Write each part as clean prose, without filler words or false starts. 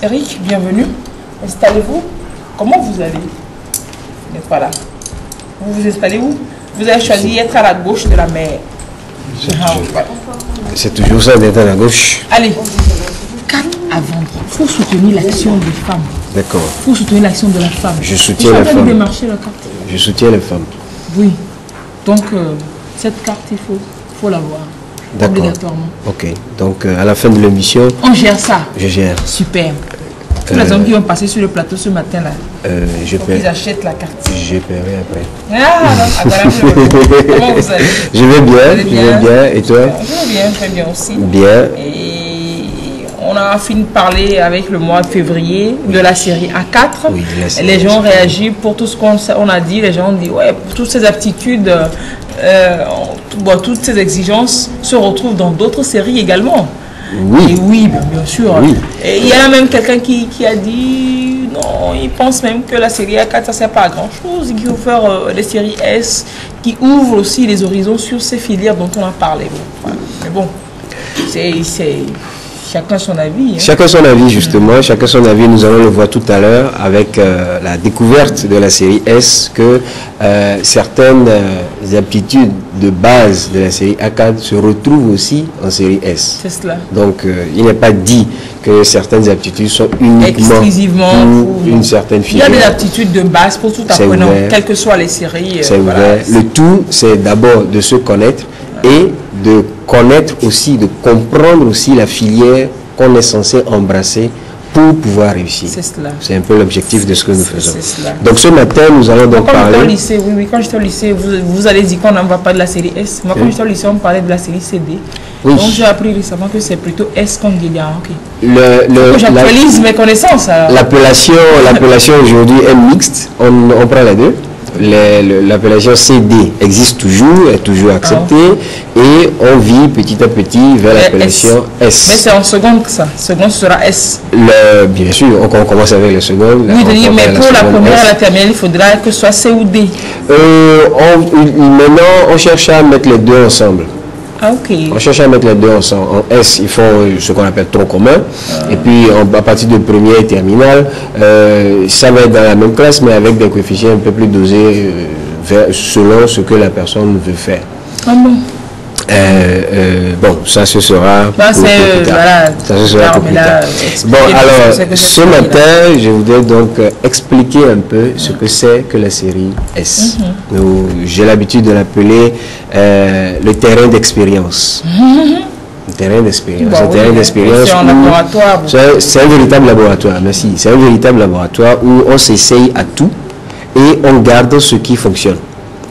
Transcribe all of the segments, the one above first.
Eric, bienvenue. Installez-vous. Comment vous allez? Vous n'êtes pas là. Vous vous installez où? Vous avez choisi d'être à la gauche de la mer. C'est toujours ça d'être à la gauche. Allez, carte à vendre. Il faut soutenir l'action des femmes. D'accord. Il faut soutenir l'action de la femme. Je soutiens les femmes. Démarcher la carte. Je soutiens les femmes. Oui. Donc, cette carte, il faut l'avoir. Obligatoirement. Ok. Donc, à la fin de l'émission... On gère ça. Je gère. Super. Tous les hommes qui vont passer sur le plateau ce matin-là, je paie. ils achètent la carte. Je paierai après. Comment vous allez? Je vais bien, je vais bien. Et toi? Je vais bien, très bien aussi. Bien. Et on a fini de parler avec le mois de février de la série A4. Oui, les gens réagissent pour tout ce qu'on a dit. Les gens ont dit, ouais, pour toutes ces aptitudes, toutes ces exigences se retrouvent dans d'autres séries également. Oui. Et oui, bien sûr. Oui. Et il y a même quelqu'un qui a dit, non, il pense même que la série A4, ça ne sert pas à grand chose. Il faut faire des séries S qui ouvrent aussi les horizons sur ces filières dont on a parlé. Voilà. Mais bon, c'est chacun son avis. Hein. Chacun son avis, justement. Chacun son avis. Nous allons le voir tout à l'heure avec la découverte de la série S que certaines aptitudes de base de la série A4 se retrouvent aussi en série S. C'est cela. Donc, il n'est pas dit que certaines aptitudes sont uniquement pour une certaine filière. Il y a des aptitudes de base pour tout apprenant, quelles que soient les séries. C'est ouvert. Le tout, c'est d'abord de se connaître et de connaître aussi, de comprendre aussi la filière qu'on est censé embrasser pour pouvoir réussir. C'est cela. C'est un peu l'objectif de ce que nous faisons. Cela. Donc ce matin, nous allons donc parler... Au lycée, quand j'étais au lycée, vous allez dire qu'on n'en va pas de la série S. Moi, quand j'étais au lycée, on parlait de la série CD. Oui. Donc j'ai appris récemment que c'est plutôt S qu'on dit. Okay. J'actualise mes connaissances. L'appellation aujourd'hui est mixte. On prend les deux. L'appellation CD existe toujours, est toujours acceptée et on vit petit à petit vers l'appellation S. Mais c'est en seconde que ça. Seconde sera S. Bien sûr, on commence avec les secondes. Oui, mais pour la première et la terminale, il faudra que ce soit C ou D. Maintenant, on cherche à mettre les deux ensemble. Ah, ok. On cherche à mettre les deux ensemble. En S, ils font ce qu'on appelle tronc commun. Et puis, à partir de première et terminale, ça va être dans la même classe, mais avec des coefficients un peu plus dosés selon ce que la personne veut faire. Ah bon? Bon, ça ce sera pour plus tard. Ça ce sera pour plus tard. Bon, alors, ce matin, je voudrais donc expliquer un peu ce que c'est que la série S. J'ai l'habitude de l'appeler le terrain d'expérience. Le terrain d'expérience. Bon, terrain d'expérience. C'est un laboratoire. C'est un véritable laboratoire, merci. C'est un véritable laboratoire où on s'essaye à tout et on garde ce qui fonctionne.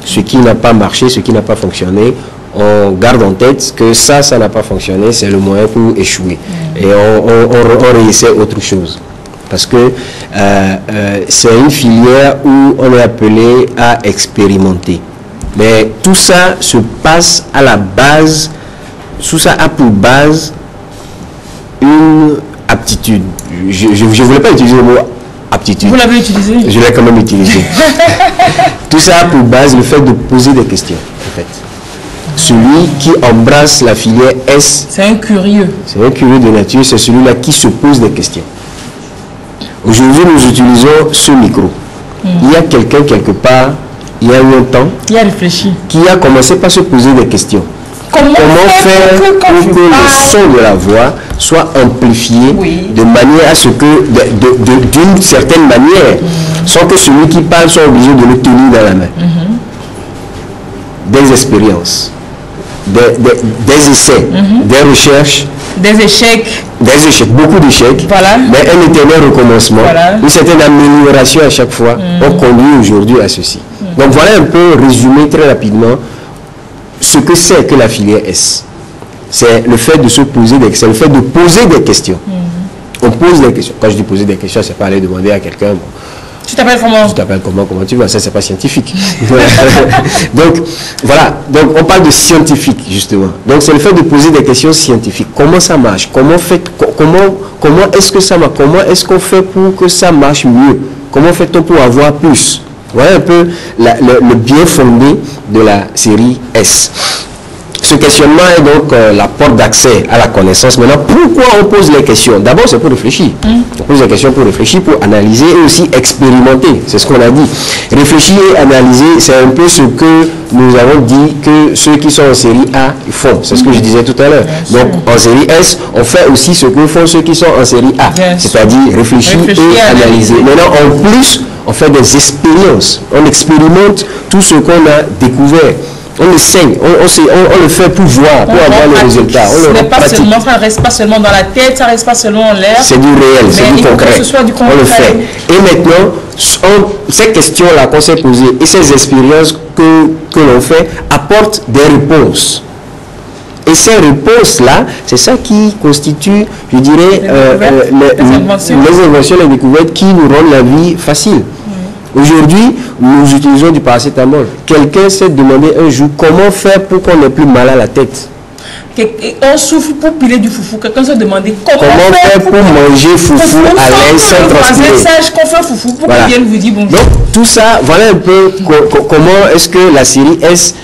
Ce qui n'a pas marché, ce qui n'a pas fonctionné, on garde en tête que ça n'a pas fonctionné, c'est le moyen pour échouer. Et on réessaie autre chose. Parce que c'est une filière où on est appelé à expérimenter. Mais tout ça se passe à la base, tout ça a pour base une aptitude. Je ne voulais pas utiliser le mot aptitude. Vous l'avez utilisé? Je l'ai quand même utilisé. Tout ça a pour base le fait de poser des questions, en fait. Celui qui embrasse la filière S, c'est un curieux. C'est un curieux de nature, c'est celui-là qui se pose des questions. Aujourd'hui, nous utilisons ce micro. Il y a quelqu'un quelque part, il y a eu un temps, qui a réfléchi, qui a commencé par se poser des questions. Comment faire pour que le son de la voix soit amplifié de manière à ce que, d'une certaine manière, sans que celui qui parle soit obligé de le tenir dans la main. Des expériences, des essais, des recherches, des échecs, beaucoup d'échecs, mais un éternel recommencement, une certaine amélioration à chaque fois, on conduit aujourd'hui à ceci. Donc voilà un peu résumé très rapidement ce que c'est que la filière S. C'est le fait de se poser des questions, le fait de poser des questions. On pose des questions. Quand je dis poser des questions, c'est pas aller demander à quelqu'un. Bon, tu t'appelles comment? Tu t'appelles comment? Comment tu vas? Ça, c'est pas scientifique. Donc, voilà. Donc, on parle de scientifique, justement. Donc, c'est le fait de poser des questions scientifiques. Comment ça marche? Comment est-ce que ça marche? Comment est-ce qu'on fait pour que ça marche mieux? Comment fait-on pour avoir plus? Voilà un peu le bien fondé de la série S. Ce questionnement est donc la porte d'accès à la connaissance. Maintenant, pourquoi on pose les questions? D'abord, c'est pour réfléchir. On pose les questions pour réfléchir, pour analyser et aussi expérimenter. C'est ce qu'on a dit. Réfléchir et analyser, c'est un peu ce que nous avons dit que ceux qui sont en série A font. C'est ce que je disais tout à l'heure. Donc, en série S, on fait aussi ce que font ceux qui sont en série A. C'est-à-dire réfléchir et analyser. Maintenant, en plus, on fait des expériences. On expérimente tout ce qu'on a découvert. On essaye, on le fait pour voir, pour avoir les résultats. Ça ne reste pas seulement dans la tête, ça ne reste pas seulement en l'air. C'est du réel, c'est du concret. On le fait. Et maintenant, ces questions-là qu'on s'est posées et ces expériences que l'on fait apportent des réponses. Et ces réponses-là, c'est ça qui constitue, je dirais, les inventions, les découvertes qui nous rendent la vie facile. Aujourd'hui, nous utilisons du paracétamol. Quelqu'un s'est demandé un jour comment faire pour qu'on n'ait plus mal à la tête. On souffle pour piler du foufou. Quelqu'un s'est demandé comment faire pour manger foufou à l'aise sans transpirer. Sage qu'on fait foufou pour qu'on vienne vous dire bonjour. Donc, tout ça, voilà un peu comment est-ce que la série S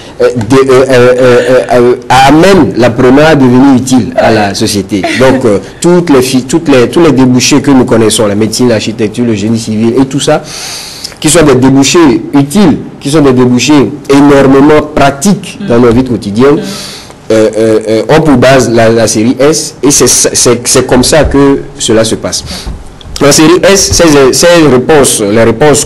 amène l'apprenant à devenir utile à la société. Donc, tous les débouchés que nous connaissons, la médecine, l'architecture, le génie civil et tout ça, qui sont des débouchés utiles, qui sont des débouchés énormément pratiques dans nos vies quotidiennes, ont pour base la série S, et c'est comme ça que cela se passe. La série S, ces réponses, les réponses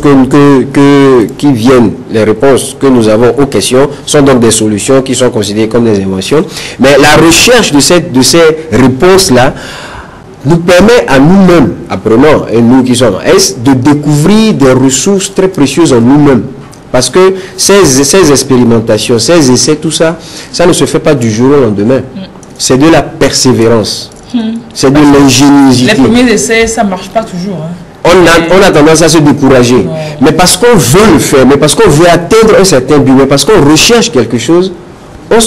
qui viennent, les réponses que nous avons aux questions, sont donc des solutions qui sont considérées comme des inventions. Mais la recherche de ces réponses-là nous permet à nous-mêmes, apprenants, et nous qui sommes S, de découvrir des ressources très précieuses en nous-mêmes. Parce que ces expérimentations, ces essais, tout ça, ça ne se fait pas du jour au lendemain. C'est de la persévérance. C'est de l'ingéniosité. Les premiers essais, ça ne marche pas toujours. On a tendance à se décourager. Non. Mais parce qu'on veut le faire, mais parce qu'on veut atteindre un certain but, mais parce qu'on recherche quelque chose, on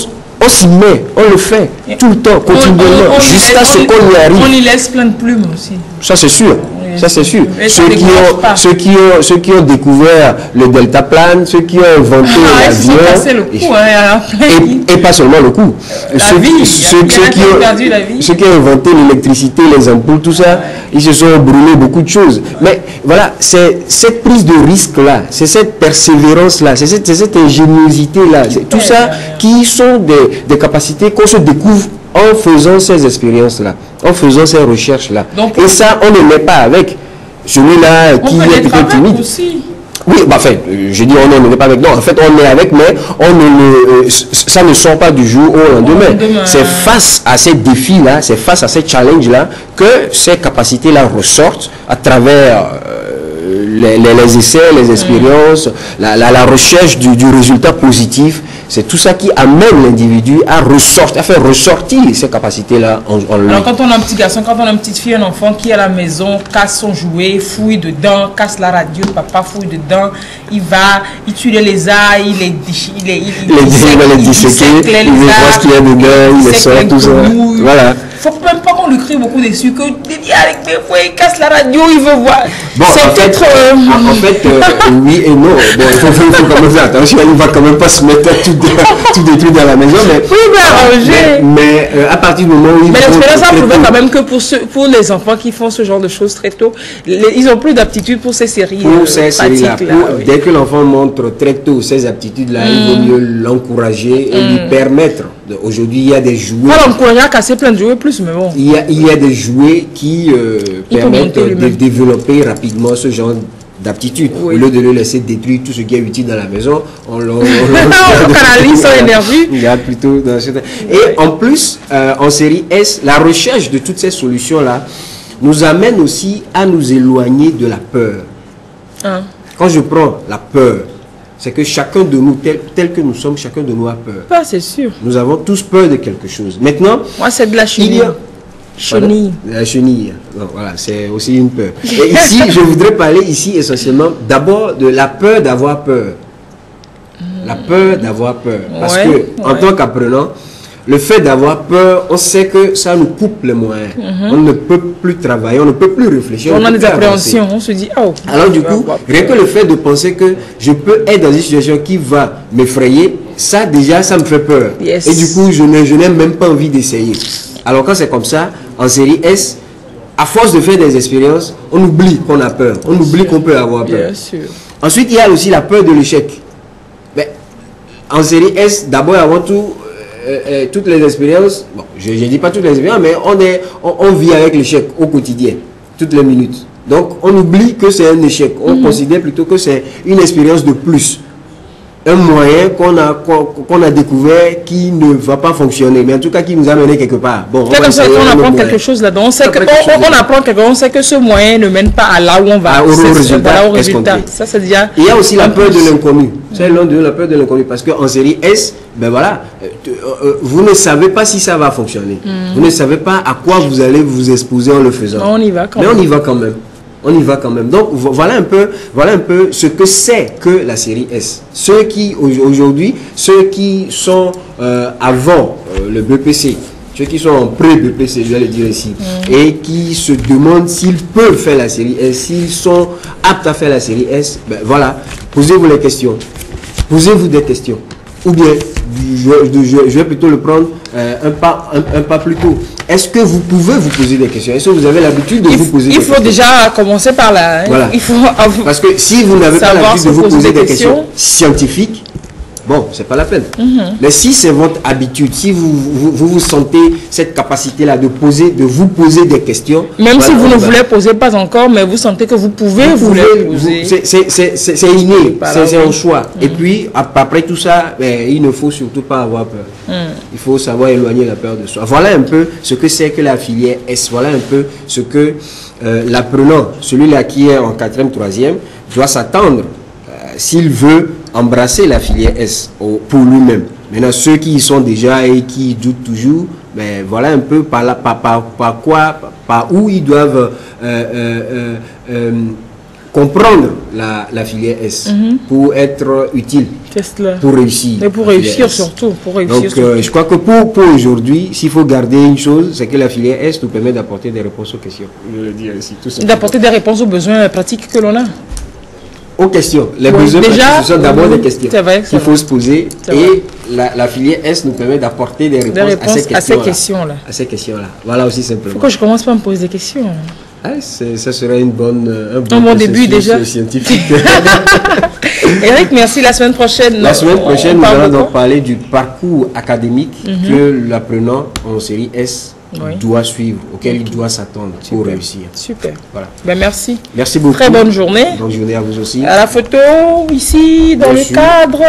s'y met, on le fait tout le temps, continuellement, jusqu'à ce qu'on y arrive. On y laisse plein de plumes aussi. Ça c'est sûr. Ça c'est sûr. Ceux qui ont découvert le deltaplane, ceux qui ont inventé l'avion, et pas seulement le coup. Ceux qui ont inventé l'électricité, les ampoules, tout ça, ils se sont brûlés beaucoup de choses. Mais voilà, c'est cette prise de risque-là, c'est cette persévérance-là, c'est cette ingéniosité-là, c'est tout ça qui sont des capacités qu'on se découvre en faisant ces expériences-là, en faisant ces recherches-là. Et ça, on ne l'est pas avec celui-là qui est peut-être timide. Oui, bah, enfin, je dis on ne l'est pas avec. Non, en fait, on est avec, mais ça ne sort pas du jour au lendemain. C'est face à ces défis-là, c'est face à ces challenges-là que ces capacités-là ressortent à travers les essais, les expériences, la recherche du résultat positif. C'est tout ça qui amène l'individu à faire ressortir ces capacités-là en lui. Alors quand on a un petit garçon, quand on a une petite fille, un enfant qui est à la maison, casse son jouet, fouille dedans, casse la radio, papa fouille dedans, il va, il tue les lézards, il les disséque, il voit ce qu'il y a dedans, il les sort, tout ça. Voilà. Il ne faut même pas qu'on lui crie beaucoup dessus, que il casse la radio, il veut voir. Bon, en fait, oui et non. Bon, il faut quand même faire attention, il ne va quand même pas se mettre à tout détruire dans la maison. Mais à partir du moment où mais l'expérience a prouvé quand même que pour les enfants qui font ce genre de choses très tôt, ils n'ont plus d'aptitude pour ces séries. Pour ces séries-là. Dès que l'enfant montre très tôt ces aptitudes-là, il vaut mieux l'encourager et lui permettre. Aujourd'hui, il y a des jouets. Pas l'encourager à casser plein de jouets plus, mais bon. Il y a des jouets qui permettent de développer rapidement ce genre d'aptitude. Au lieu de le laisser détruire tout ce qui est utile dans la maison, on canalise son énergie. Plutôt dans et en plus, en série S, la recherche de toutes ces solutions-là nous amène aussi à nous éloigner de la peur. Quand je prends la peur, c'est que chacun de nous, tel que nous sommes, chacun de nous a peur. C'est sûr. Nous avons tous peur de quelque chose. Maintenant, moi, c'est de la chenille. Chenille. La chenille. Non, voilà, c'est aussi une peur. Et ici, je voudrais parler ici essentiellement d'abord de la peur d'avoir peur. La peur d'avoir peur. Parce que, en tant qu'apprenant, le fait d'avoir peur, on sait que ça nous coupe les moyens. On ne peut plus travailler, on ne peut plus réfléchir. On a des appréhensions, on se dit, oh. Alors du coup, rien que le fait de penser que je peux être dans une situation qui va m'effrayer, ça déjà, ça me fait peur. Yes. Et du coup, je n'ai même pas envie d'essayer. Alors quand c'est comme ça, en série S, à force de faire des expériences, on oublie qu'on a peur. On oublie qu'on peut avoir peur. Bien sûr. Ensuite, il y a aussi la peur de l'échec. Mais en série S, d'abord, avant tout, toutes les expériences, bon, je ne dis pas toutes les expériences, mais on vit avec l'échec au quotidien, toutes les minutes. Donc, on oublie que c'est un échec. On considère plutôt que c'est une expérience de plus. Un moyen qu'on a découvert qui ne va pas fonctionner, mais en tout cas qui nous a mené quelque part. Bon, on apprend quelque chose là-dedans. On sait on sait que ce moyen ne mène pas à là où on va. Au résultat. Ça, c'est déjà. Il y a aussi la peur de l'inconnu. C'est l'un de la peur de l'inconnu. Parce qu'en série S, ben voilà, vous ne savez pas si ça va fonctionner. Vous ne savez pas à quoi vous allez vous exposer en le faisant. On y va quand même. Mais on y va quand même. On y va quand même. Donc voilà un peu ce que c'est que la série S. Ceux qui aujourd'hui, ceux qui sont avant le BPC, ceux qui sont en pré-BPC, je vais le dire ici, et qui se demandent s'ils peuvent faire la série S, s'ils sont aptes à faire la série S, ben voilà, posez-vous les questions. Posez-vous des questions. Ou bien, je vais plutôt le prendre un pas plus tôt. Est-ce que vous pouvez vous poser des questions? Est-ce que vous avez l'habitude de vous poser des questions? Il faut déjà commencer par là. Hein. Voilà. Il faut parce que si vous n'avez pas l'habitude de vous poser des questions scientifiques, bon, c'est pas la peine. Mais si c'est votre habitude, si vous sentez cette capacité-là de vous poser des questions... Même si vous ne voulez poser pas encore, mais vous sentez que vous pouvez les poser. C'est inné, c'est un choix. Et puis, après tout ça, il ne faut surtout pas avoir peur. Il faut savoir éloigner la peur de soi. Voilà un peu ce que c'est que la filière S. Voilà un peu ce que l'apprenant, celui-là qui est en 4e, 3e, doit s'attendre s'il veut embrasser la filière S pour lui-même. Maintenant, ceux qui y sont déjà et qui doutent toujours, mais voilà un peu par où ils doivent comprendre la filière S pour être utile, pour réussir. Et pour réussir surtout. Donc, je crois que pour aujourd'hui, s'il faut garder une chose, c'est que la filière S nous permet d'apporter des réponses aux questions. Je le dis ainsi, tout simplement. D'apporter des réponses aux besoins pratiques que l'on a. Aux questions. Les besoins déjà, ce sont d'abord des questions qu'il faut se poser. Et la filière S nous permet d'apporter des réponses à ces questions-là. À ces questions-là. Voilà aussi simplement. Pourquoi je commence pas à me poser des questions? Ça serait un bon début déjà. Scientifique. Eric, merci. La semaine prochaine, nous allons donc parler du parcours académique que l'apprenant en série S doit suivre, auquel il doit s'attendre pour réussir. Super. Voilà. Ben merci. Merci beaucoup. Très bonne journée. Bonne journée à vous aussi. À la photo, ici, dans le cadre.